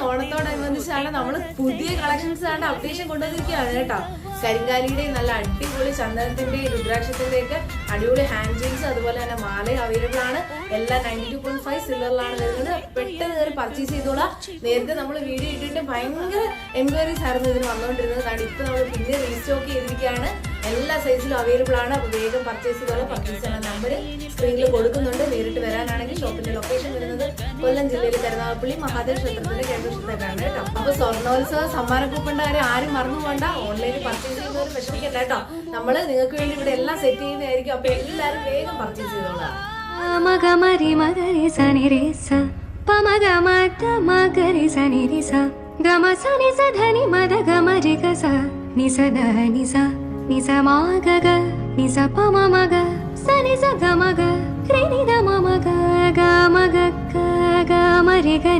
ഓണത്തോടനുബന്ധിച്ചാണ് നമ്മൾ പുതിയ കളക്ഷൻസ് ആണ് അപ്ഡേഷൻ കൊണ്ടുവന്നിരിക്കുകയാണ് കേട്ടോ. കരിങ്കാലിയുടെയും നല്ല അടിപൊളി ചന്ദനത്തിന്റെയും രുദ്രാക്ഷത്തിന്റെ ഒക്കെ അടിപൊളി ഹാൻഡ് ചെയിൻസ് അതുപോലെ തന്നെ മാല അവൈലബിൾ ആണ്. എല്ലാം 92.5 സിൽവറിലാണ് വരുന്നത്. പെട്ടെന്ന് കയറി പർച്ചേസ് ചെയ്തോളാം. നേരത്തെ നമ്മൾ വീഡിയോ ഇട്ടിട്ട് ഭയങ്കര എൻക്വയറീസ് ആയിരുന്നു ഇതിന് വന്നുകൊണ്ടിരുന്നത്. കാരണം ഇപ്പൊ നമ്മൾ പിന്നെ റീസ്റ്റോക്ക് ചെയ്തിരിക്കുകയാണ്. എല്ലാ സൈസിലും അവൈലബിൾ ആണ്. അപ്പൊ വേഗം പർച്ചേസ് ചെയ്തോളാം. പർച്ചേസ് ചെയ്യുന്ന നമ്പർ സ്ക്രീനിൽ കൊടുക്കുന്നുണ്ട്. നേരിട്ട് വരാനാണെങ്കിൽ ഷോപ്പിന്റെ ലൊക്കേഷൻ വരുന്നത് കൊല്ലം ജില്ലയിലെ കരുനാഗപ്പള്ളി മഹാദേവ ക്ഷേത്രത്തിന്റെ കേന്ദ്രസ്ഥാനത്താണ് കേട്ടോ. അപ്പൊ സ്വർണ്ണോത്സവ സമ്മാന കൂപ്പണിന്റെ കാര്യം ആരും മറന്നു പോകണ്ട. ഓൺലൈനിൽ പർച്ചേസ് ചെയ്യുന്നവർ വിഷമിക്കണ്ട കേട്ടോ. നമ്മള് നിങ്ങൾക്ക് വേണ്ടി ഇവിടെ എല്ലാം സെറ്റ് ചെയ്യുന്നതായിരിക്കും. അപ്പൊ എല്ലാരും വേഗം പർച്ചേസ് ചെയ്തോളാം. Nisa magaga, nisa pamamaga, sa nisa gamaga, kreni da mamaga, gamaga, gamaga,